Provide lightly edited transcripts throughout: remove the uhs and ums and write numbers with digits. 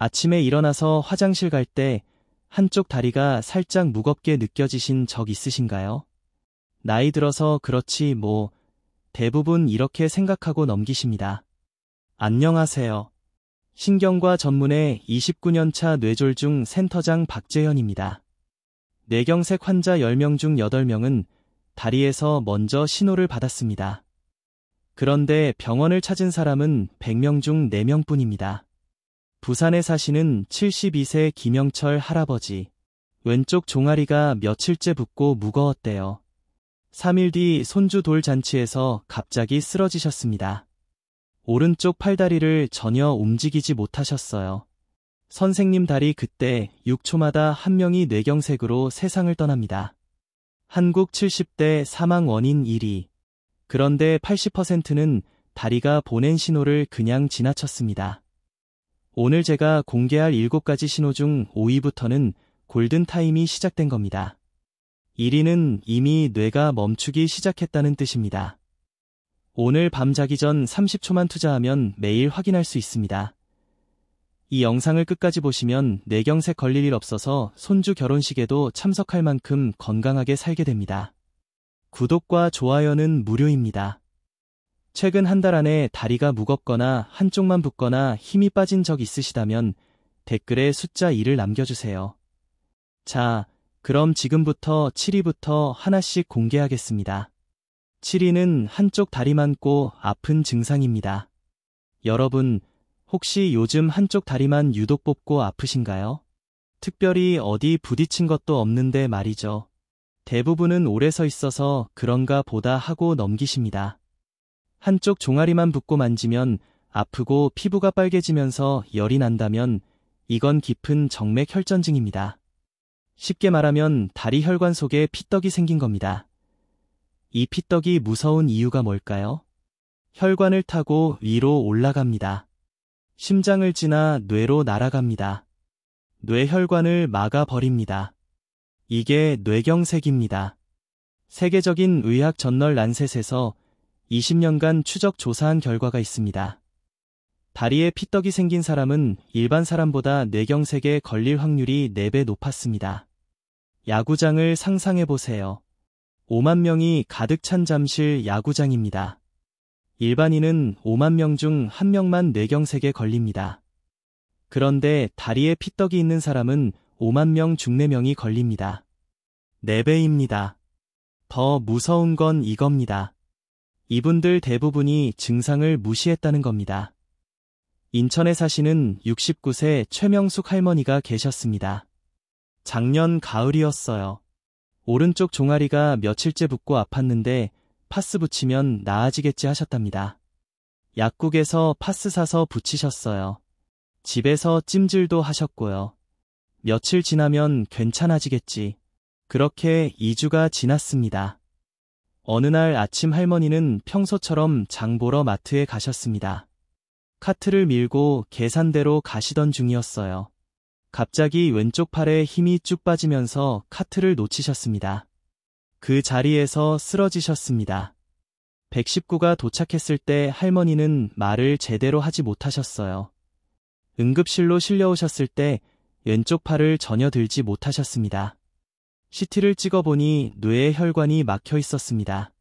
아침에 일어나서 화장실 갈 때 한쪽 다리가 살짝 무겁게 느껴지신 적 있으신가요? 나이 들어서 그렇지 뭐, 대부분 이렇게 생각하고 넘기십니다. 안녕하세요. 신경과 전문의 29년차 뇌졸중 센터장 박재현입니다. 뇌경색 환자 10명 중 8명은 다리에서 먼저 신호를 받았습니다. 그런데 병원을 찾은 사람은 100명 중 4명뿐입니다. 부산에 사시는 72세 김영철 할아버지. 왼쪽 종아리가 며칠째 붓고 무거웠대요. 3일 뒤 손주 돌잔치에서 갑자기 쓰러지셨습니다. 오른쪽 팔다리를 전혀 움직이지 못하셨어요. 선생님 다리 그때 6초마다 한 명이 뇌경색으로 세상을 떠납니다. 한국 70대 사망 원인 1위. 그런데 80%는 다리가 보낸 신호를 그냥 지나쳤습니다. 오늘 제가 공개할 7가지 신호 중 5위부터는 골든타임이 시작된 겁니다. 1위는 이미 뇌가 멈추기 시작했다는 뜻입니다. 오늘 밤 자기 전 30초만 투자하면 매일 확인할 수 있습니다. 이 영상을 끝까지 보시면 뇌경색 걸릴 일 없어서 손주 결혼식에도 참석할 만큼 건강하게 살게 됩니다. 구독과 좋아요는 무료입니다. 최근 한 달 안에 다리가 무겁거나 한쪽만 붓거나 힘이 빠진 적 있으시다면 댓글에 숫자 2를 남겨주세요. 자, 그럼 지금부터 7위부터 하나씩 공개하겠습니다. 7위는 한쪽 다리만 꼬 아픈 증상입니다. 여러분, 혹시 요즘 한쪽 다리만 유독 뻗고 아프신가요? 특별히 어디 부딪힌 것도 없는데 말이죠. 대부분은 오래 서 있어서 그런가 보다 하고 넘기십니다. 한쪽 종아리만 붓고 만지면 아프고 피부가 빨개지면서 열이 난다면 이건 깊은 정맥 혈전증입니다. 쉽게 말하면 다리 혈관 속에 피떡이 생긴 겁니다. 이 피떡이 무서운 이유가 뭘까요? 혈관을 타고 위로 올라갑니다. 심장을 지나 뇌로 날아갑니다. 뇌혈관을 막아버립니다. 이게 뇌경색입니다. 세계적인 의학 저널 란셋에서 20년간 추적 조사한 결과가 있습니다. 다리에 피떡이 생긴 사람은 일반 사람보다 뇌경색에 걸릴 확률이 4배 높았습니다. 야구장을 상상해보세요. 5만 명이 가득 찬 잠실 야구장입니다. 일반인은 5만 명 중 1명만 뇌경색에 걸립니다. 그런데 다리에 피떡이 있는 사람은 5만 명 중 4명이 걸립니다. 4배입니다. 더 무서운 건 이겁니다. 이분들 대부분이 증상을 무시했다는 겁니다. 인천에 사시는 69세 최명숙 할머니가 계셨습니다. 작년 가을이었어요. 오른쪽 종아리가 며칠째 붓고 아팠는데 파스 붙이면 나아지겠지 하셨답니다. 약국에서 파스 사서 붙이셨어요. 집에서 찜질도 하셨고요. 며칠 지나면 괜찮아지겠지. 그렇게 2주가 지났습니다. 어느 날 아침 할머니는 평소처럼 장 보러 마트에 가셨습니다. 카트를 밀고 계산대로 가시던 중이었어요. 갑자기 왼쪽 팔에 힘이 쭉 빠지면서 카트를 놓치셨습니다. 그 자리에서 쓰러지셨습니다. 119가 도착했을 때 할머니는 말을 제대로 하지 못하셨어요. 응급실로 실려오셨을 때 왼쪽 팔을 전혀 들지 못하셨습니다. CT를 찍어보니 뇌에 혈관이 막혀 있었습니다.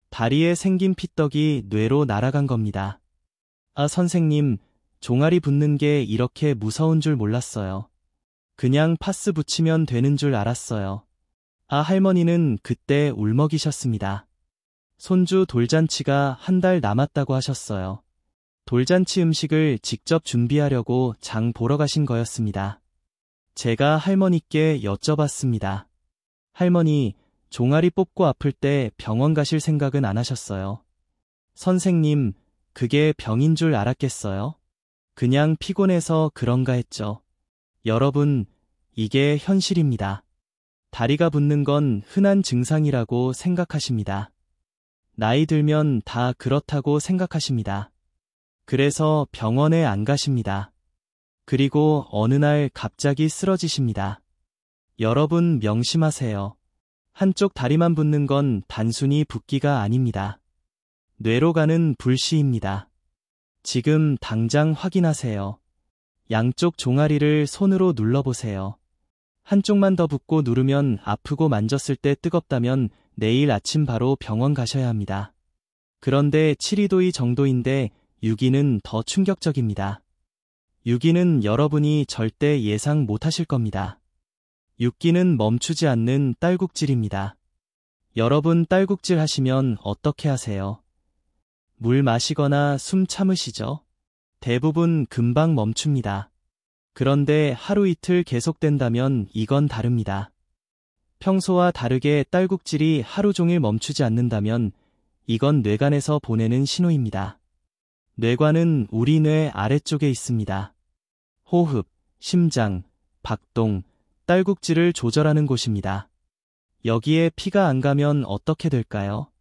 다리에 생긴 피떡이 뇌로 날아간 겁니다. 아, 선생님, 종아리 붓는 게 이렇게 무서운 줄 몰랐어요. 그냥 파스 붙이면 되는 줄 알았어요. 아, 할머니는 그때 울먹이셨습니다. 손주 돌잔치가 한 달 남았다고 하셨어요. 돌잔치 음식을 직접 준비하려고 장 보러 가신 거였습니다. 제가 할머니께 여쭤봤습니다. 할머니, 종아리 뽑고 아플 때 병원 가실 생각은 안 하셨어요? 선생님, 그게 병인 줄 알았겠어요? 그냥 피곤해서 그런가 했죠. 여러분, 이게 현실입니다. 다리가 붓는 건 흔한 증상이라고 생각하십니다. 나이 들면 다 그렇다고 생각하십니다. 그래서 병원에 안 가십니다. 그리고 어느 날 갑자기 쓰러지십니다. 여러분 명심하세요. 한쪽 다리만 붓는 건 단순히 붓기가 아닙니다. 뇌로 가는 불씨입니다. 지금 당장 확인하세요. 양쪽 종아리를 손으로 눌러보세요. 한쪽만 더 붓고 누르면 아프고 만졌을 때 뜨겁다면 내일 아침 바로 병원 가셔야 합니다. 그런데 7.2도의 정도인데 6위는 더 충격적입니다. 6위는 여러분이 절대 예상 못하실 겁니다. 6기는 멈추지 않는 딸꾹질입니다. 여러분 딸꾹질 하시면 어떻게 하세요? 물 마시거나 숨 참으시죠? 대부분 금방 멈춥니다. 그런데 하루 이틀 계속된다면 이건 다릅니다. 평소와 다르게 딸꾹질이 하루 종일 멈추지 않는다면 이건 뇌관에서 보내는 신호입니다. 뇌관은 우리 뇌 아래쪽에 있습니다. 호흡, 심장, 박동, 딸꾹질을 조절하는 곳입니다. 여기에 피가 안 가면 어떻게 될까요?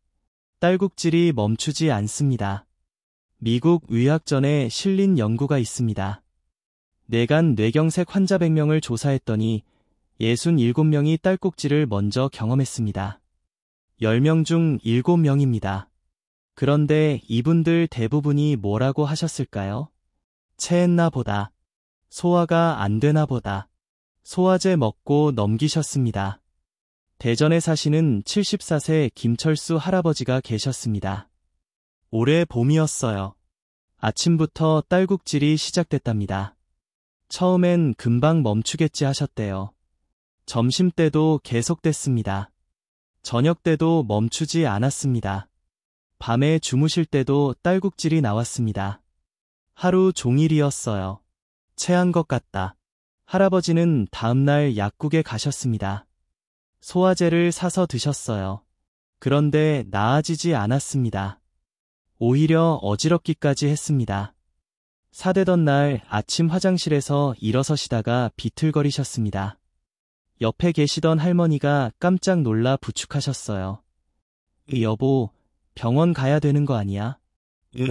딸꾹질이 멈추지 않습니다. 미국 의학전에 실린 연구가 있습니다. 뇌간 뇌경색 환자 100명을 조사했더니 67명이 딸꾹질을 먼저 경험했습니다. 10명 중 7명입니다. 그런데 이분들 대부분이 뭐라고 하셨을까요? 체했나 보다. 소화가 안 되나 보다. 소화제 먹고 넘기셨습니다. 대전에 사시는 74세 김철수 할아버지가 계셨습니다. 올해 봄이었어요. 아침부터 딸꾹질이 시작됐답니다. 처음엔 금방 멈추겠지 하셨대요. 점심때도 계속됐습니다. 저녁때도 멈추지 않았습니다. 밤에 주무실 때도 딸꾹질이 나왔습니다. 하루 종일이었어요. 체한 것 같다. 할아버지는 다음날 약국에 가셨습니다. 소화제를 사서 드셨어요. 그런데 나아지지 않았습니다. 오히려 어지럽기까지 했습니다. 사대던 날 아침 화장실에서 일어서시다가 비틀거리셨습니다. 옆에 계시던 할머니가 깜짝 놀라 부축하셨어요. 여보, 병원 가야 되는 거 아니야?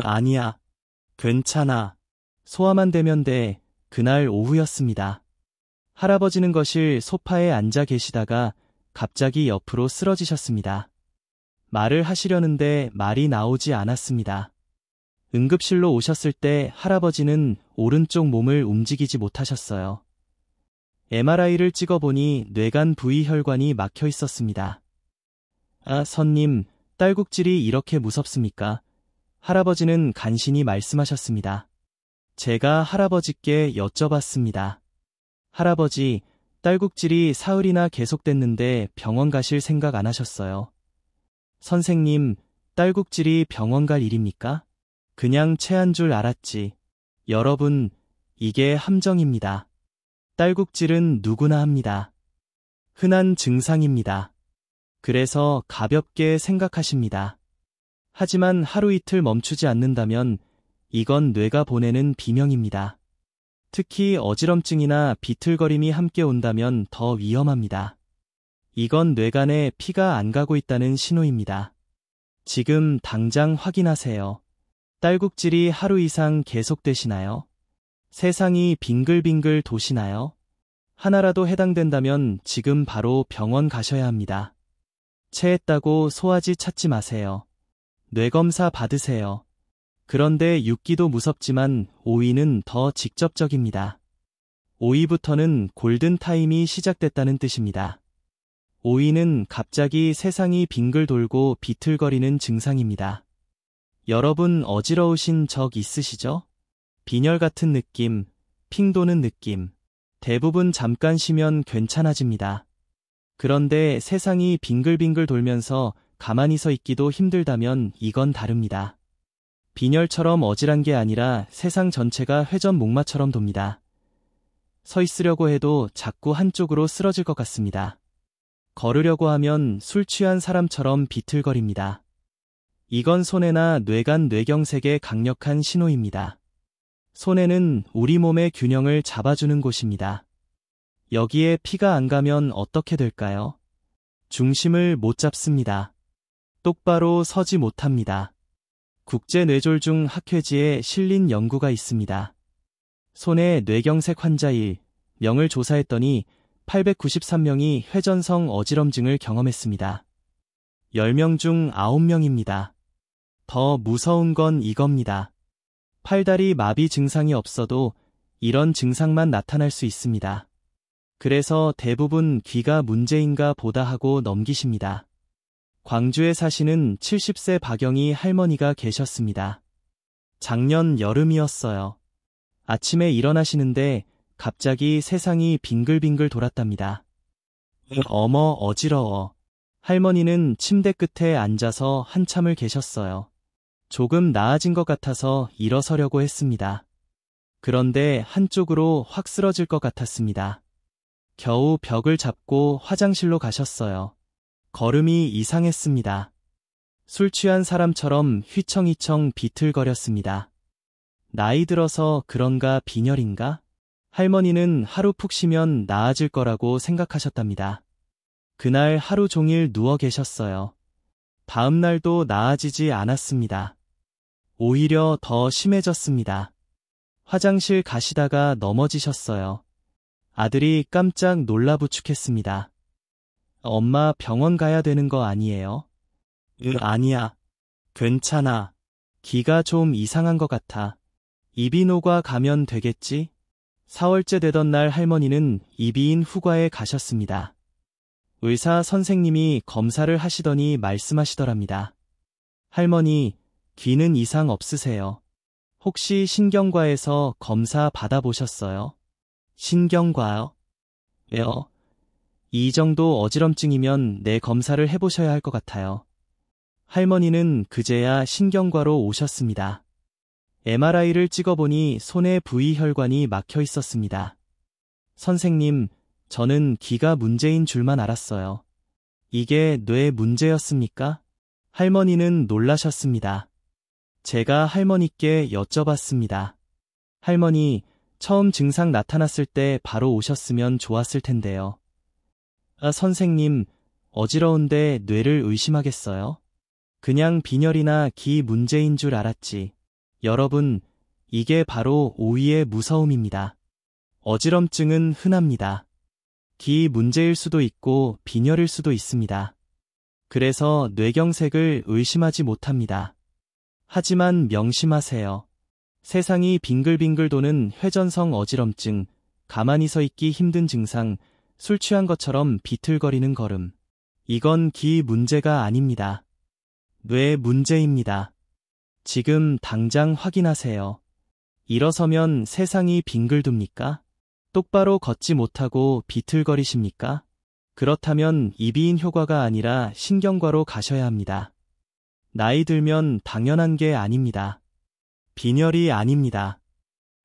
아니야. 괜찮아. 소화만 되면 돼. 그날 오후였습니다. 할아버지는 거실 소파에 앉아 계시다가 갑자기 옆으로 쓰러지셨습니다. 말을 하시려는데 말이 나오지 않았습니다. 응급실로 오셨을 때 할아버지는 오른쪽 몸을 움직이지 못하셨어요. MRI를 찍어보니 뇌간 부위 혈관이 막혀 있었습니다. 아, 선님, 딸꾹질이 이렇게 무섭습니까? 할아버지는 간신히 말씀하셨습니다. 제가 할아버지께 여쭤봤습니다. 할아버지, 딸꾹질이 사흘이나 계속됐는데 병원 가실 생각 안 하셨어요? 선생님, 딸꾹질이 병원 갈 일입니까? 그냥 체한 줄 알았지. 여러분, 이게 함정입니다. 딸꾹질은 누구나 합니다. 흔한 증상입니다. 그래서 가볍게 생각하십니다. 하지만 하루 이틀 멈추지 않는다면 이건 뇌가 보내는 비명입니다. 특히 어지럼증이나 비틀거림이 함께 온다면 더 위험합니다. 이건 뇌간에 피가 안 가고 있다는 신호입니다. 지금 당장 확인하세요. 딸꾹질이 하루 이상 계속되시나요? 세상이 빙글빙글 도시나요? 하나라도 해당된다면 지금 바로 병원 가셔야 합니다. 체했다고 소화지 찾지 마세요. 뇌검사 받으세요. 그런데 6기도 무섭지만 5위는 더 직접적입니다. 5위부터는 골든타임이 시작됐다는 뜻입니다. 5위는 갑자기 세상이 빙글 돌고 비틀거리는 증상입니다. 여러분 어지러우신 적 있으시죠? 빈혈 같은 느낌, 핑 도는 느낌. 대부분 잠깐 쉬면 괜찮아집니다. 그런데 세상이 빙글빙글 돌면서 가만히 서 있기도 힘들다면 이건 다릅니다. 빈혈처럼 어질한 게 아니라 세상 전체가 회전 목마처럼 돕니다. 서 있으려고 해도 자꾸 한쪽으로 쓰러질 것 같습니다. 걸으려고 하면 술 취한 사람처럼 비틀거립니다. 이건 손해나 뇌간 뇌경색의 강력한 신호입니다. 손해는 우리 몸의 균형을 잡아주는 곳입니다. 여기에 피가 안 가면 어떻게 될까요? 중심을 못 잡습니다. 똑바로 서지 못합니다. 국제뇌졸중 학회지에 실린 연구가 있습니다. 손해 뇌경색 환자 1명을 조사했더니 893명이 회전성 어지럼증을 경험했습니다. 10명 중 9명입니다. 더 무서운 건 이겁니다. 팔다리 마비 증상이 없어도 이런 증상만 나타날 수 있습니다. 그래서 대부분 귀가 문제인가 보다 하고 넘기십니다. 광주에 사시는 70세 박영희 할머니가 계셨습니다. 작년 여름이었어요. 아침에 일어나시는데 갑자기 세상이 빙글빙글 돌았답니다. 어머, 어지러워. 할머니는 침대 끝에 앉아서 한참을 계셨어요. 조금 나아진 것 같아서 일어서려고 했습니다. 그런데 한쪽으로 확 쓰러질 것 같았습니다. 겨우 벽을 잡고 화장실로 가셨어요. 걸음이 이상했습니다. 술 취한 사람처럼 휘청휘청 비틀거렸습니다. 나이 들어서 그런가 빈혈인가? 할머니는 하루 푹 쉬면 나아질 거라고 생각하셨답니다. 그날 하루 종일 누워 계셨어요. 다음 날도 나아지지 않았습니다. 오히려 더 심해졌습니다. 화장실 가시다가 넘어지셨어요. 아들이 깜짝 놀라부축했습니다. 엄마 병원 가야 되는 거 아니에요? 아니야. 괜찮아. 기가 좀 이상한 것 같아. 이비인후과 가면 되겠지? 4월째 되던 날 할머니는 이비인 후과에 가셨습니다. 의사 선생님이 검사를 하시더니 말씀하시더랍니다. 할머니, 귀는 이상 없으세요. 혹시 신경과에서 검사 받아보셨어요? 신경과요? 왜요? 이 정도 어지럼증이면 내 검사를 해보셔야 할 것 같아요. 할머니는 그제야 신경과로 오셨습니다. MRI를 찍어보니 손에 부위혈관이 막혀 있었습니다. 선생님, 저는 귀가 문제인 줄만 알았어요. 이게 뇌 문제였습니까? 할머니는 놀라셨습니다. 제가 할머니께 여쭤봤습니다. 할머니, 처음 증상 나타났을 때 바로 오셨으면 좋았을 텐데요. 선생님, 어지러운데 뇌를 의심하겠어요? 그냥 빈혈이나 귀 문제인 줄 알았지. 여러분, 이게 바로 오이의 무서움입니다. 어지럼증은 흔합니다. 귀 문제일 수도 있고 빈혈일 수도 있습니다. 그래서 뇌경색을 의심하지 못합니다. 하지만 명심하세요. 세상이 빙글빙글 도는 회전성 어지럼증, 가만히 서 있기 힘든 증상, 술 취한 것처럼 비틀거리는 걸음. 이건 귀 문제가 아닙니다. 뇌 문제입니다. 지금 당장 확인하세요. 일어서면 세상이 빙글돕니까? 똑바로 걷지 못하고 비틀거리십니까? 그렇다면 이비인 효과가 아니라 신경과로 가셔야 합니다. 나이 들면 당연한 게 아닙니다. 빈혈이 아닙니다.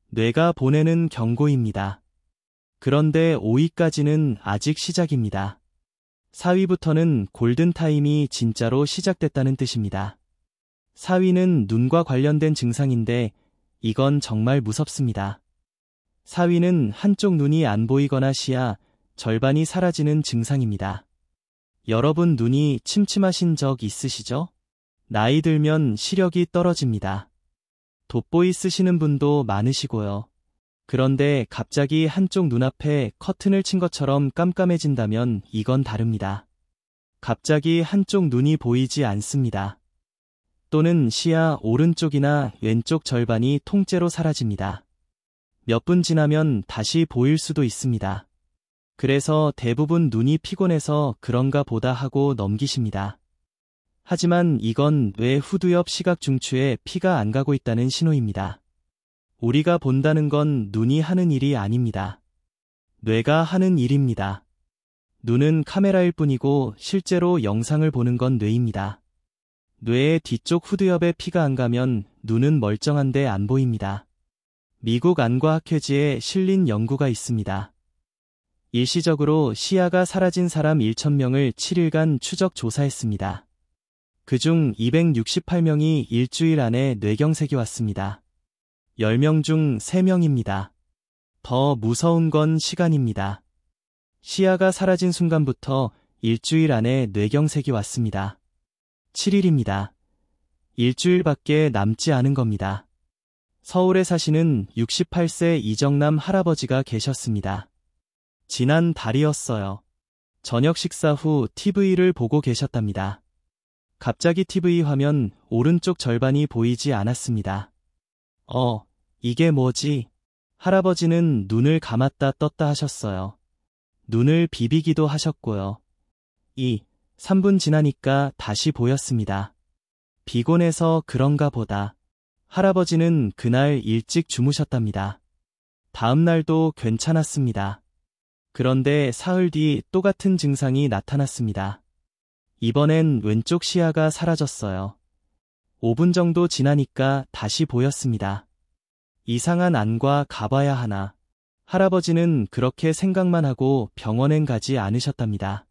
뇌가 보내는 경고입니다. 그런데 5위까지는 아직 시작입니다. 4위부터는 골든타임이 진짜로 시작됐다는 뜻입니다. 4위는 눈과 관련된 증상인데 이건 정말 무섭습니다. 4위는 한쪽 눈이 안 보이거나 시야 절반이 사라지는 증상입니다. 여러분 눈이 침침하신 적 있으시죠? 나이 들면 시력이 떨어집니다. 돋보이 쓰시는 분도 많으시고요. 그런데 갑자기 한쪽 눈앞에 커튼을 친 것처럼 깜깜해진다면 이건 다릅니다. 갑자기 한쪽 눈이 보이지 않습니다. 또는 시야 오른쪽이나 왼쪽 절반이 통째로 사라집니다. 몇 분 지나면 다시 보일 수도 있습니다. 그래서 대부분 눈이 피곤해서 그런가 보다 하고 넘기십니다. 하지만 이건 뇌 후두 옆 시각 중추에 피가 안 가고 있다는 신호입니다. 우리가 본다는 건 눈이 하는 일이 아닙니다. 뇌가 하는 일입니다. 눈은 카메라일 뿐이고 실제로 영상을 보는 건 뇌입니다. 뇌의 뒤쪽 후두엽에 피가 안 가면 눈은 멀쩡한데 안 보입니다. 미국 안과학회지에 실린 연구가 있습니다. 일시적으로 시야가 사라진 사람 1,000명을 7일간 추적 조사했습니다. 그중 268명이 일주일 안에 뇌경색이 왔습니다. 10명 중 3명입니다. 더 무서운 건 시간입니다. 시야가 사라진 순간부터 일주일 안에 뇌경색이 왔습니다. 7일입니다. 일주일밖에 남지 않은 겁니다. 서울에 사시는 68세 이정남 할아버지가 계셨습니다. 지난 달이었어요. 저녁 식사 후 TV를 보고 계셨답니다. 갑자기 TV 화면 오른쪽 절반이 보이지 않았습니다. 이게 뭐지? 할아버지는 눈을 감았다 떴다 하셨어요. 눈을 비비기도 하셨고요. 3분 지나니까 다시 보였습니다. 피곤해서 그런가 보다. 할아버지는 그날 일찍 주무셨답니다. 다음 날도 괜찮았습니다. 그런데 사흘 뒤 똑같은 증상이 나타났습니다. 이번엔 왼쪽 시야가 사라졌어요. 5분 정도 지나니까 다시 보였습니다. 이상한 안과 가봐야 하나. 할아버지는 그렇게 생각만 하고 병원엔 가지 않으셨답니다.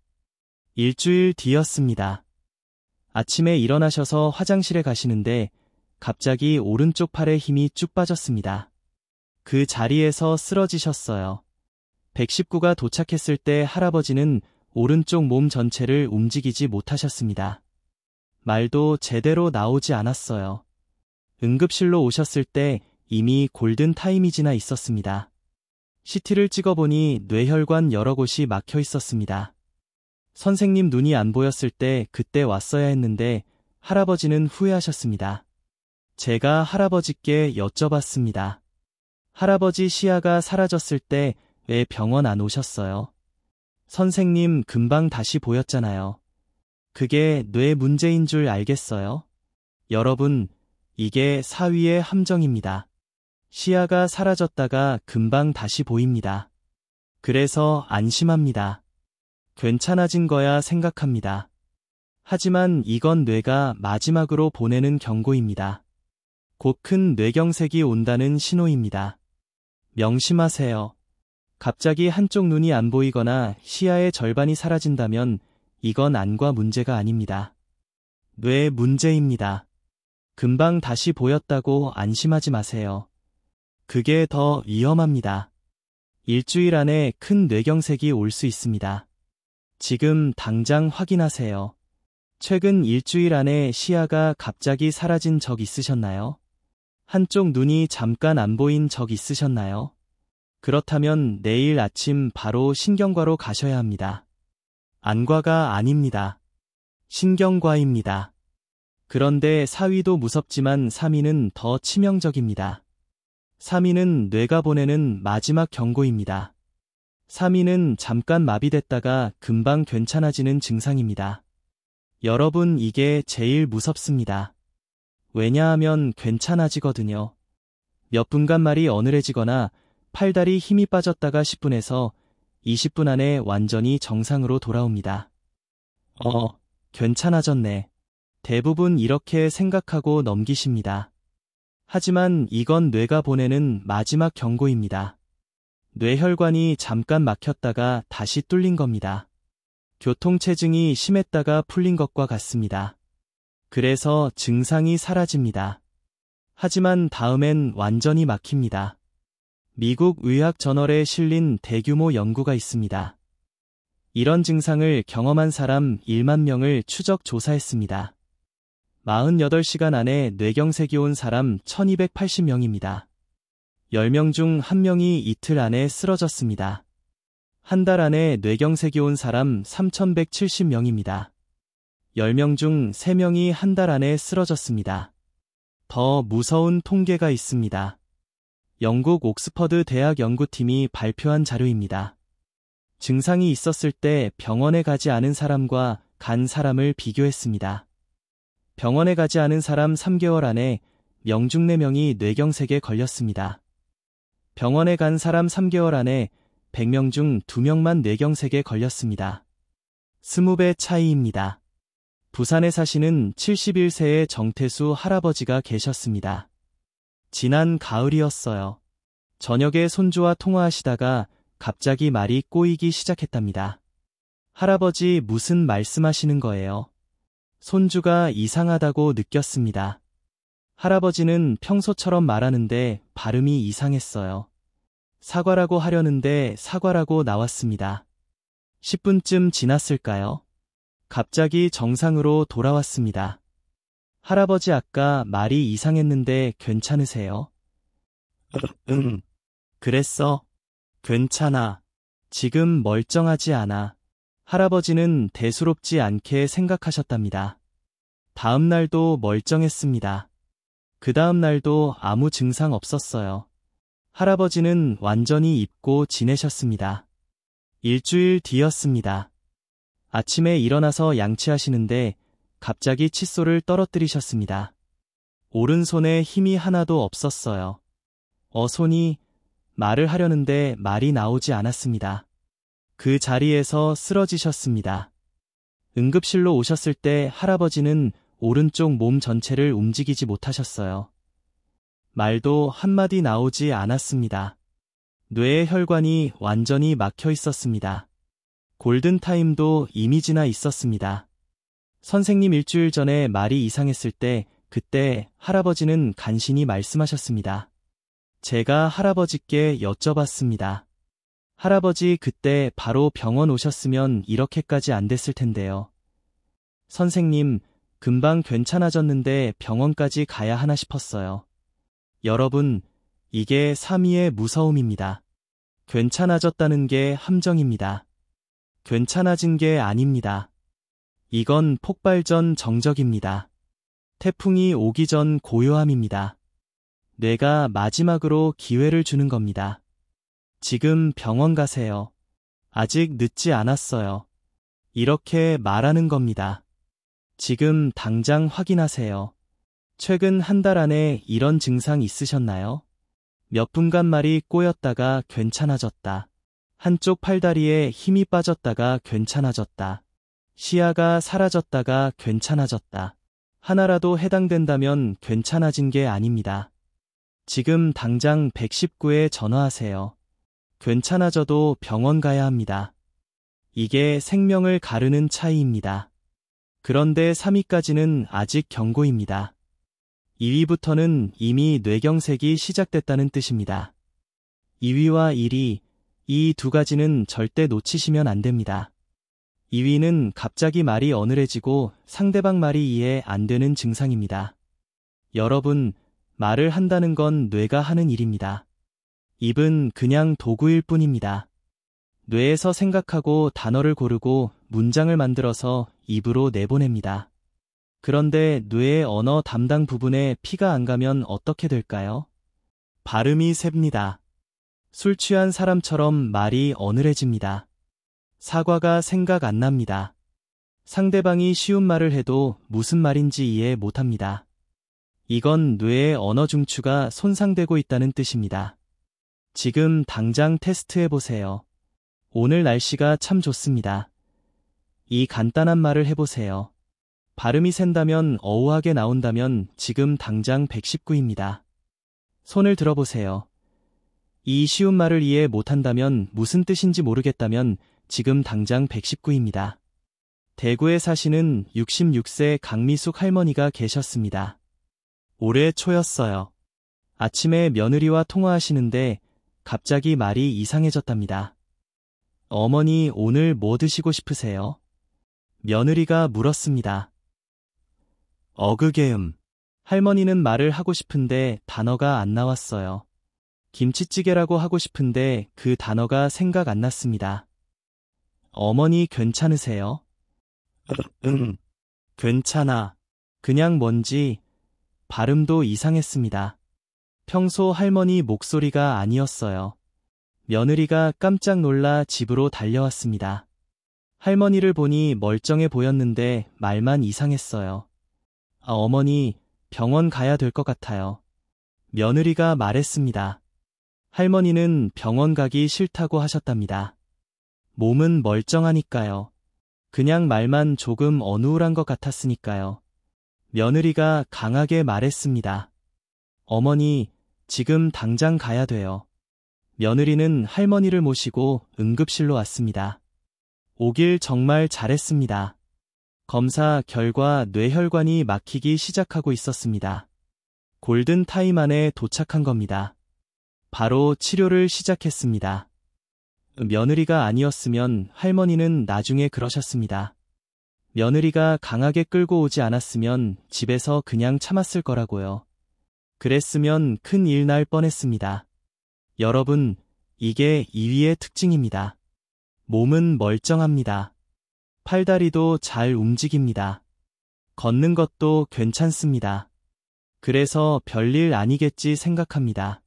일주일 뒤였습니다. 아침에 일어나셔서 화장실에 가시는데 갑자기 오른쪽 팔에 힘이 쭉 빠졌습니다. 그 자리에서 쓰러지셨어요. 119가 도착했을 때 할아버지는 오른쪽 몸 전체를 움직이지 못하셨습니다. 말도 제대로 나오지 않았어요. 응급실로 오셨을 때 이미 골든 타임이 지나 있었습니다. CT를 찍어보니 뇌혈관 여러 곳이 막혀 있었습니다. 선생님 눈이 안 보였을 때 그때 왔어야 했는데 할아버지는 후회하셨습니다. 제가 할아버지께 여쭤봤습니다. 할아버지 시야가 사라졌을 때 왜 병원 안 오셨어요? 선생님 금방 다시 보였잖아요. 그게 뇌 문제인 줄 알겠어요? 여러분, 이게 사위의 함정입니다. 시야가 사라졌다가 금방 다시 보입니다. 그래서 안심합니다. 괜찮아진 거야 생각합니다. 하지만 이건 뇌가 마지막으로 보내는 경고입니다. 곧 큰 뇌경색이 온다는 신호입니다. 명심하세요. 갑자기 한쪽 눈이 안 보이거나 시야의 절반이 사라진다면 이건 안과 문제가 아닙니다. 뇌 문제입니다. 금방 다시 보였다고 안심하지 마세요. 그게 더 위험합니다. 일주일 안에 큰 뇌경색이 올 수 있습니다. 지금 당장 확인하세요. 최근 일주일 안에 시야가 갑자기 사라진 적 있으셨나요? 한쪽 눈이 잠깐 안 보인 적 있으셨나요? 그렇다면 내일 아침 바로 신경과로 가셔야 합니다. 안과가 아닙니다. 신경과입니다. 그런데 사위도 무섭지만 3위는 더 치명적입니다. 3위는 뇌가 보내는 마지막 경고입니다. 3위는 잠깐 마비됐다가 금방 괜찮아지는 증상입니다. 여러분 이게 제일 무섭습니다. 왜냐하면 괜찮아지거든요. 몇 분간 말이 어눌해지거나 팔다리 힘이 빠졌다가 10분에서 20분 안에 완전히 정상으로 돌아옵니다. 괜찮아졌네. 대부분 이렇게 생각하고 넘기십니다. 하지만 이건 뇌가 보내는 마지막 경고입니다. 뇌혈관이 잠깐 막혔다가 다시 뚫린 겁니다. 교통체증이 심했다가 풀린 것과 같습니다. 그래서 증상이 사라집니다. 하지만 다음엔 완전히 막힙니다. 미국 의학 저널에 실린 대규모 연구가 있습니다. 이런 증상을 경험한 사람 1만 명을 추적 조사했습니다. 48시간 안에 뇌경색이 온 사람 1280명입니다. 10명 중 1명이 이틀 안에 쓰러졌습니다. 한 달 안에 뇌경색이 온 사람 3170명입니다. 10명 중 3명이 한 달 안에 쓰러졌습니다. 더 무서운 통계가 있습니다. 영국 옥스퍼드 대학 연구팀이 발표한 자료입니다. 증상이 있었을 때 병원에 가지 않은 사람과 간 사람을 비교했습니다. 병원에 가지 않은 사람 3개월 안에 명 중 4명이 뇌경색에 걸렸습니다. 병원에 간 사람 3개월 안에 100명 중 2명만 뇌경색에 걸렸습니다. 20배 차이입니다. 부산에 사시는 71세의 정태수 할아버지가 계셨습니다. 지난 가을이었어요. 저녁에 손주와 통화하시다가 갑자기 말이 꼬이기 시작했답니다. 할아버지 무슨 말씀하시는 거예요? 손주가 이상하다고 느꼈습니다. 할아버지는 평소처럼 말하는데 발음이 이상했어요. 사과라고 하려는데 사과라고 나왔습니다. 10분쯤 지났을까요? 갑자기 정상으로 돌아왔습니다. 할아버지 아까 말이 이상했는데 괜찮으세요? 응. 그랬어? 괜찮아. 지금 멀쩡하지 않아. 할아버지는 대수롭지 않게 생각하셨답니다. 다음 날도 멀쩡했습니다. 그 다음 날도 아무 증상 없었어요. 할아버지는 완전히 잊고 지내셨습니다. 일주일 뒤였습니다. 아침에 일어나서 양치하시는데 갑자기 칫솔을 떨어뜨리셨습니다. 오른손에 힘이 하나도 없었어요. 손이 말을 하려는데 말이 나오지 않았습니다. 그 자리에서 쓰러지셨습니다. 응급실로 오셨을 때 할아버지는 오른쪽 몸 전체를 움직이지 못하셨어요. 말도 한마디 나오지 않았습니다. 뇌의 혈관이 완전히 막혀 있었습니다. 골든타임도 이미 지나 있었습니다. 선생님 일주일 전에 말이 이상했을 때 그때 할아버지는 간신히 말씀하셨습니다. 제가 할아버지께 여쭤봤습니다. 할아버지 그때 바로 병원 오셨으면 이렇게까지 안 됐을 텐데요. 선생님, 금방 괜찮아졌는데 병원까지 가야 하나 싶었어요. 여러분, 이게 삼위의 무서움입니다. 괜찮아졌다는 게 함정입니다. 괜찮아진 게 아닙니다. 이건 폭발 전 정적입니다. 태풍이 오기 전 고요함입니다. 뇌가 마지막으로 기회를 주는 겁니다. 지금 병원 가세요. 아직 늦지 않았어요. 이렇게 말하는 겁니다. 지금 당장 확인하세요. 최근 한 달 안에 이런 증상 있으셨나요? 몇 분간 말이 꼬였다가 괜찮아졌다. 한쪽 팔다리에 힘이 빠졌다가 괜찮아졌다. 시야가 사라졌다가 괜찮아졌다. 하나라도 해당된다면 괜찮아진 게 아닙니다. 지금 당장 119에 전화하세요. 괜찮아져도 병원 가야 합니다. 이게 생명을 가르는 차이입니다. 그런데 3위까지는 아직 경고입니다. 2위부터는 이미 뇌경색이 시작됐다는 뜻입니다. 2위와 1위, 이 두 가지는 절대 놓치시면 안 됩니다. 2위는 갑자기 말이 어눌해지고 상대방 말이 이해 안 되는 증상입니다. 여러분, 말을 한다는 건 뇌가 하는 일입니다. 입은 그냥 도구일 뿐입니다. 뇌에서 생각하고 단어를 고르고 문장을 만들어서 입으로 내보냅니다. 그런데 뇌의 언어 담당 부분에 피가 안 가면 어떻게 될까요? 발음이 셉니다. 술 취한 사람처럼 말이 어눌해집니다. 사과가 생각 안 납니다. 상대방이 쉬운 말을 해도 무슨 말인지 이해 못합니다. 이건 뇌의 언어 중추가 손상되고 있다는 뜻입니다. 지금 당장 테스트해보세요. 오늘 날씨가 참 좋습니다. 이 간단한 말을 해보세요. 발음이 샌다면 어우하게 나온다면 지금 당장 119입니다. 손을 들어보세요. 이 쉬운 말을 이해 못한다면 무슨 뜻인지 모르겠다면 지금 당장 119입니다. 대구에 사시는 66세 강미숙 할머니가 계셨습니다. 올해 초였어요. 아침에 며느리와 통화하시는데 갑자기 말이 이상해졌답니다. 어머니 오늘 뭐 드시고 싶으세요? 며느리가 물었습니다. 어그게음. 할머니는 말을 하고 싶은데 단어가 안 나왔어요. 김치찌개라고 하고 싶은데 그 단어가 생각 안 났습니다. 어머니 괜찮으세요? 괜찮아. 그냥 뭔지 발음도 이상했습니다. 평소 할머니 목소리가 아니었어요. 며느리가 깜짝 놀라 집으로 달려왔습니다. 할머니를 보니 멀쩡해 보였는데 말만 이상했어요. 어머니, 병원 가야 될 것 같아요. 며느리가 말했습니다. 할머니는 병원 가기 싫다고 하셨답니다. 몸은 멀쩡하니까요. 그냥 말만 조금 어눌한 것 같았으니까요. 며느리가 강하게 말했습니다. 어머니, 지금 당장 가야 돼요. 며느리는 할머니를 모시고 응급실로 왔습니다. 오길 정말 잘했습니다. 검사 결과 뇌혈관이 막히기 시작하고 있었습니다. 골든타임 안에 도착한 겁니다. 바로 치료를 시작했습니다. 며느리가 아니었으면 할머니는 나중에 그러셨습니다. 며느리가 강하게 끌고 오지 않았으면 집에서 그냥 참았을 거라고요. 그랬으면 큰일 날 뻔했습니다. 여러분, 이게 2위의 특징입니다. 몸은 멀쩡합니다. 팔다리도 잘 움직입니다. 걷는 것도 괜찮습니다. 그래서 별일 아니겠지 생각합니다.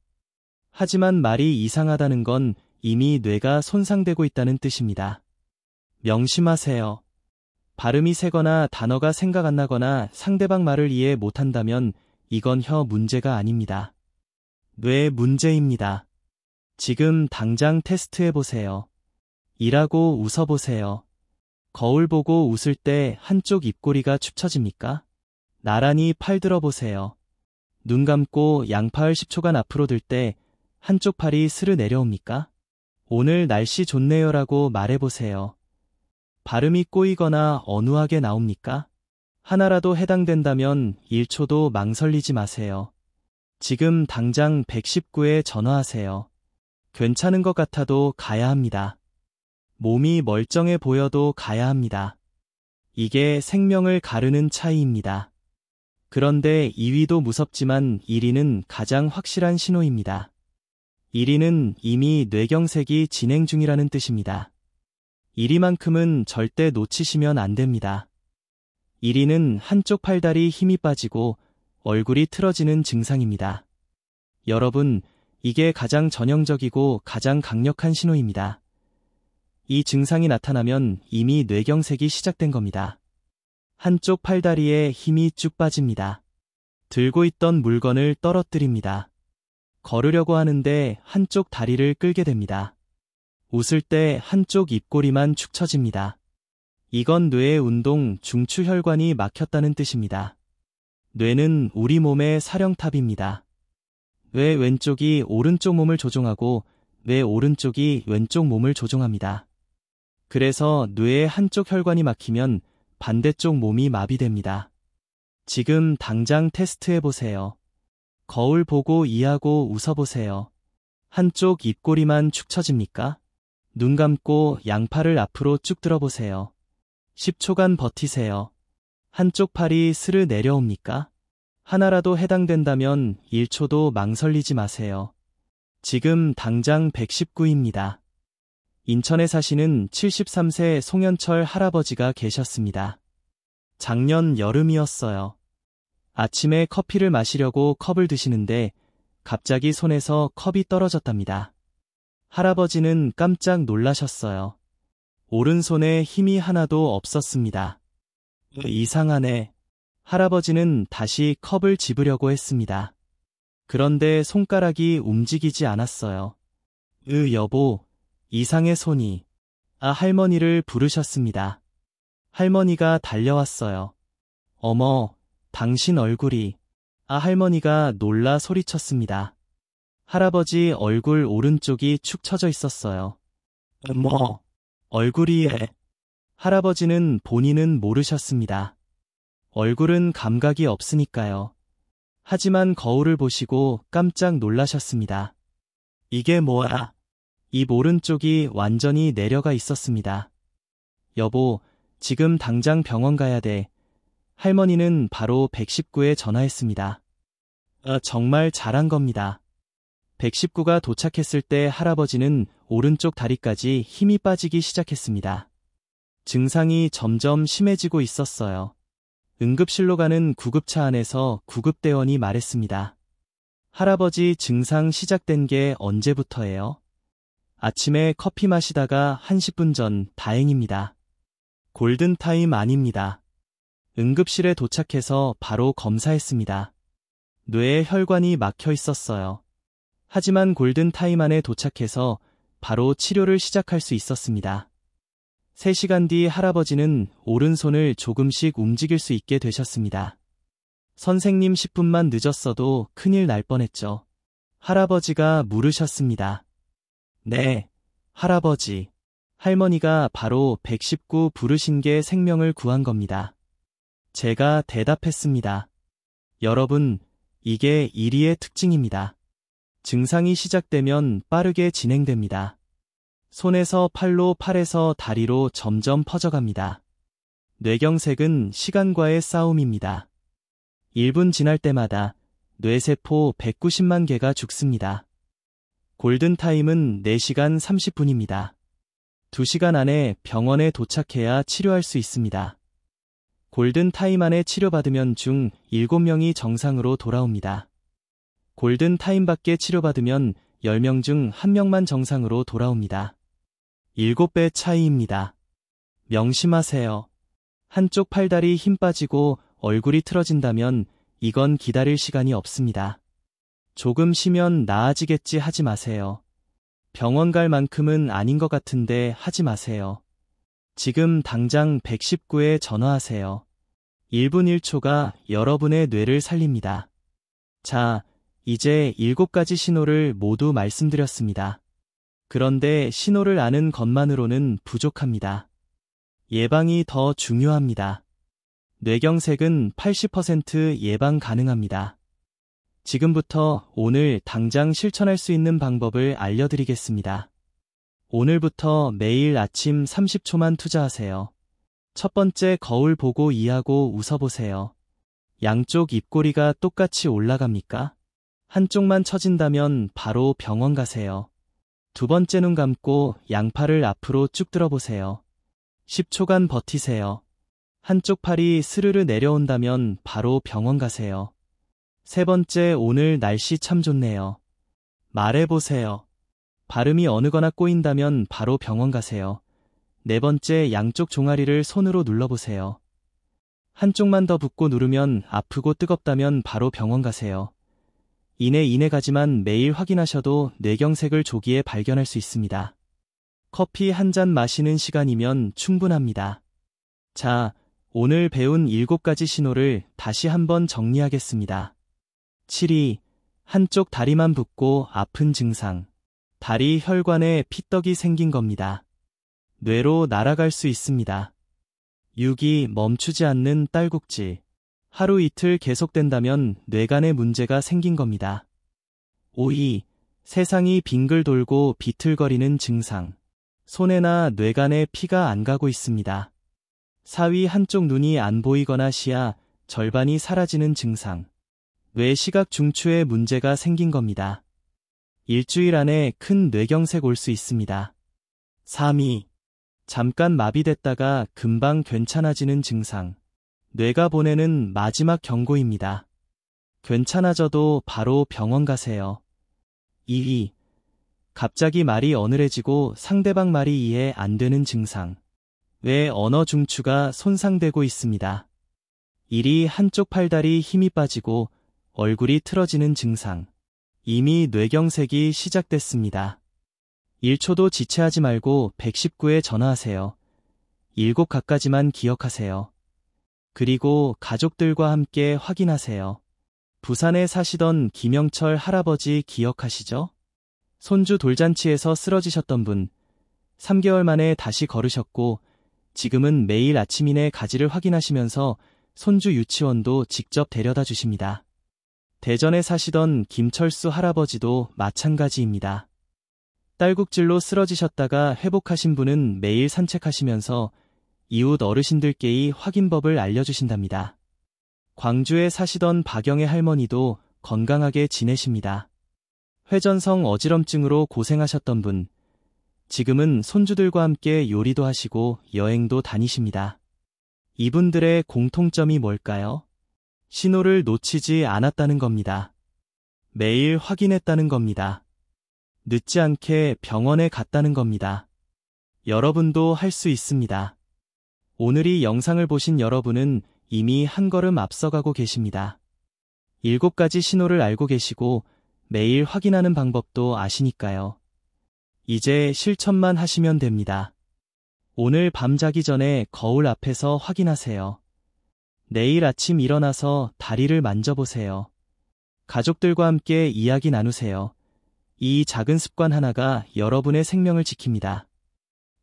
하지만 말이 이상하다는 건 이미 뇌가 손상되고 있다는 뜻입니다. 명심하세요. 발음이 세거나 단어가 생각 안 나거나 상대방 말을 이해 못한다면 이건 혀 문제가 아닙니다. 뇌 문제입니다. 지금 당장 테스트해보세요. 일하고 웃어보세요. 거울 보고 웃을 때 한쪽 입꼬리가 축 처집니까? 나란히 팔 들어보세요. 눈 감고 양팔 10초간 앞으로 들 때 한쪽 팔이 스르 내려옵니까? 오늘 날씨 좋네요라고 말해보세요. 발음이 꼬이거나 어누하게 나옵니까? 하나라도 해당된다면 1초도 망설이지 마세요. 지금 당장 119에 전화하세요. 괜찮은 것 같아도 가야 합니다. 몸이 멀쩡해 보여도 가야 합니다. 이게 생명을 가르는 차이입니다. 그런데 2위도 무섭지만 1위는 가장 확실한 신호입니다. 1위는 이미 뇌경색이 진행 중이라는 뜻입니다. 1위만큼은 절대 놓치시면 안 됩니다. 1위는 한쪽 팔다리 힘이 빠지고 얼굴이 틀어지는 증상입니다. 여러분, 이게 가장 전형적이고 가장 강력한 신호입니다. 이 증상이 나타나면 이미 뇌경색이 시작된 겁니다. 한쪽 팔다리에 힘이 쭉 빠집니다. 들고 있던 물건을 떨어뜨립니다. 걸으려고 하는데 한쪽 다리를 끌게 됩니다. 웃을 때 한쪽 입꼬리만 축 처집니다. 이건 뇌의 운동 중추혈관이 막혔다는 뜻입니다. 뇌는 우리 몸의 사령탑입니다. 뇌 왼쪽이 오른쪽 몸을 조종하고 뇌 오른쪽이 왼쪽 몸을 조종합니다. 그래서 뇌의 한쪽 혈관이 막히면 반대쪽 몸이 마비됩니다. 지금 당장 테스트해보세요. 거울 보고 이하고 웃어보세요. 한쪽 입꼬리만 축 처집니까? 눈 감고 양팔을 앞으로 쭉 들어보세요. 10초간 버티세요. 한쪽 팔이 스르 내려옵니까? 하나라도 해당된다면 1초도 망설이지 마세요. 지금 당장 119입니다. 인천에 사시는 73세 송현철 할아버지가 계셨습니다. 작년 여름이었어요. 아침에 커피를 마시려고 컵을 드시는데 갑자기 손에서 컵이 떨어졌답니다. 할아버지는 깜짝 놀라셨어요. 오른손에 힘이 하나도 없었습니다. 이상하네. 할아버지는 다시 컵을 집으려고 했습니다. 그런데 손가락이 움직이지 않았어요. 여보, 이상해 손이. 할머니를 부르셨습니다. 할머니가 달려왔어요. 어머, 당신 얼굴이. 할머니가 놀라 소리쳤습니다. 할아버지 얼굴 오른쪽이 축 처져 있었어요. 얼굴이. 할아버지는 본인은 모르셨습니다. 얼굴은 감각이 없으니까요. 하지만 거울을 보시고 깜짝 놀라셨습니다. 이게 뭐야? 입 오른쪽이 완전히 내려가 있었습니다. 여보, 지금 당장 병원 가야 돼. 할머니는 바로 119에 전화했습니다. 정말 잘한 겁니다. 119가 도착했을 때 할아버지는 오른쪽 다리까지 힘이 빠지기 시작했습니다. 증상이 점점 심해지고 있었어요. 응급실로 가는 구급차 안에서 구급대원이 말했습니다. 할아버지 증상 시작된 게 언제부터예요? 아침에 커피 마시다가 한 10분 전. 다행입니다. 골든타임 아닙니다. 응급실에 도착해서 바로 검사했습니다. 뇌에 혈관이 막혀 있었어요. 하지만 골든타임 안에 도착해서 바로 치료를 시작할 수 있었습니다. 3시간 뒤 할아버지는 오른손을 조금씩 움직일 수 있게 되셨습니다. 선생님 10분만 늦었어도 큰일 날 뻔했죠. 할아버지가 물으셨습니다. 네, 할아버지. 할머니가 바로 119 부르신 게 생명을 구한 겁니다. 제가 대답했습니다. 여러분, 이게 1위의 특징입니다. 증상이 시작되면 빠르게 진행됩니다. 손에서 팔로, 팔에서 다리로 점점 퍼져갑니다. 뇌경색은 시간과의 싸움입니다. 1분 지날 때마다 뇌세포 190만 개가 죽습니다. 골든타임은 4시간 30분입니다. 2시간 안에 병원에 도착해야 치료할 수 있습니다. 골든타임 안에 치료받으면 중 7명이 정상으로 돌아옵니다. 골든타임 밖에 치료받으면 10명 중 1명만 정상으로 돌아옵니다. 7배 차이입니다. 명심하세요. 한쪽 팔다리 힘 빠지고 얼굴이 틀어진다면 이건 기다릴 시간이 없습니다. 조금 쉬면 나아지겠지 하지 마세요. 병원 갈 만큼은 아닌 것 같은데 하지 마세요. 지금 당장 119에 전화하세요. 1분 1초가 여러분의 뇌를 살립니다. 자, 이제 7가지 신호를 모두 말씀드렸습니다. 그런데 신호를 아는 것만으로는 부족합니다. 예방이 더 중요합니다. 뇌경색은 80% 예방 가능합니다. 지금부터 오늘 당장 실천할 수 있는 방법을 알려드리겠습니다. 오늘부터 매일 아침 30초만 투자하세요. 첫 번째, 거울 보고 이하고 웃어보세요. 양쪽 입꼬리가 똑같이 올라갑니까? 한쪽만 처진다면 바로 병원 가세요. 두 번째, 눈 감고 양팔을 앞으로 쭉 들어보세요. 10초간 버티세요. 한쪽 팔이 스르르 내려온다면 바로 병원 가세요. 세 번째, 오늘 날씨 참 좋네요. 말해보세요. 발음이 어느거나 꼬인다면 바로 병원 가세요. 네 번째, 양쪽 종아리를 손으로 눌러보세요. 한쪽만 더 붓고 누르면 아프고 뜨겁다면 바로 병원 가세요. 이네 가지만 매일 확인하셔도 뇌경색을 조기에 발견할 수 있습니다. 커피 한 잔 마시는 시간이면 충분합니다. 자, 오늘 배운 7가지 신호를 다시 한번 정리하겠습니다. 7위, 한쪽 다리만 붓고 아픈 증상. 다리 혈관에 피떡이 생긴 겁니다. 뇌로 날아갈 수 있습니다. 6위, 멈추지 않는 딸꾹질. 하루 이틀 계속된다면 뇌간에 문제가 생긴 겁니다. 5위, 세상이 빙글 돌고 비틀거리는 증상. 손에나 뇌간에 피가 안 가고 있습니다. 4위, 한쪽 눈이 안 보이거나 시야 절반이 사라지는 증상. 뇌 시각 중추에 문제가 생긴 겁니다. 일주일 안에 큰 뇌경색 올 수 있습니다. 3위, 잠깐 마비됐다가 금방 괜찮아지는 증상. 뇌가 보내는 마지막 경고입니다. 괜찮아져도 바로 병원 가세요. 2위, 갑자기 말이 어눌해지고 상대방 말이 이해 안 되는 증상. 뇌 언어 중추가 손상되고 있습니다. 1위, 한쪽 팔다리 힘이 빠지고 얼굴이 틀어지는 증상. 이미 뇌경색이 시작됐습니다. 1초도 지체하지 말고 119에 전화하세요. 7가지만 기억하세요. 그리고 가족들과 함께 확인하세요. 부산에 사시던 김영철 할아버지 기억하시죠? 손주 돌잔치에서 쓰러지셨던 분, 3개월 만에 다시 걸으셨고 지금은 매일 아침 이내 가지를 확인하시면서 손주 유치원도 직접 데려다 주십니다. 대전에 사시던 김철수 할아버지도 마찬가지입니다. 딸꾹질로 쓰러지셨다가 회복하신 분은 매일 산책하시면서 이웃 어르신들께이 확인법을 알려주신답니다. 광주에 사시던 박영애 할머니도 건강하게 지내십니다. 회전성 어지럼증으로 고생하셨던 분, 지금은 손주들과 함께 요리도 하시고 여행도 다니십니다. 이분들의 공통점이 뭘까요? 신호를 놓치지 않았다는 겁니다. 매일 확인했다는 겁니다. 늦지 않게 병원에 갔다는 겁니다. 여러분도 할 수 있습니다. 오늘 이 영상을 보신 여러분은 이미 한 걸음 앞서가고 계십니다. 7가지 신호를 알고 계시고 매일 확인하는 방법도 아시니까요. 이제 실천만 하시면 됩니다. 오늘 밤 자기 전에 거울 앞에서 확인하세요. 내일 아침 일어나서 다리를 만져보세요. 가족들과 함께 이야기 나누세요. 이 작은 습관 하나가 여러분의 생명을 지킵니다.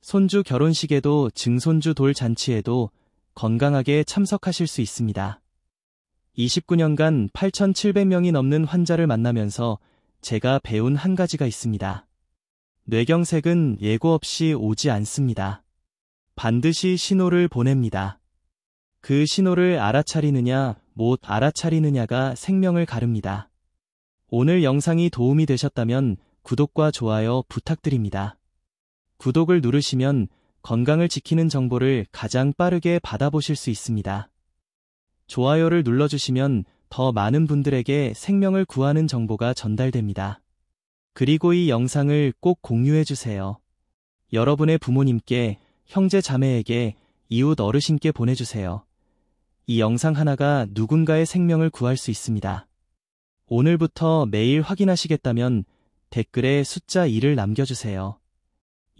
손주 결혼식에도 증손주 돌잔치에도 건강하게 참석하실 수 있습니다. 29년간 8,700명이 넘는 환자를 만나면서 제가 배운 한 가지가 있습니다. 뇌경색은 예고 없이 오지 않습니다. 반드시 신호를 보냅니다. 그 신호를 알아차리느냐, 못 알아차리느냐가 생명을 가릅니다. 오늘 영상이 도움이 되셨다면 구독과 좋아요 부탁드립니다. 구독을 누르시면 건강을 지키는 정보를 가장 빠르게 받아보실 수 있습니다. 좋아요를 눌러주시면 더 많은 분들에게 생명을 구하는 정보가 전달됩니다. 그리고 이 영상을 꼭 공유해주세요. 여러분의 부모님께, 형제 자매에게, 이웃 어르신께 보내주세요. 이 영상 하나가 누군가의 생명을 구할 수 있습니다. 오늘부터 매일 확인하시겠다면 댓글에 숫자 2를 남겨주세요.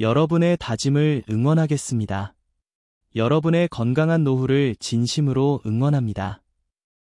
여러분의 다짐을 응원하겠습니다. 여러분의 건강한 노후를 진심으로 응원합니다.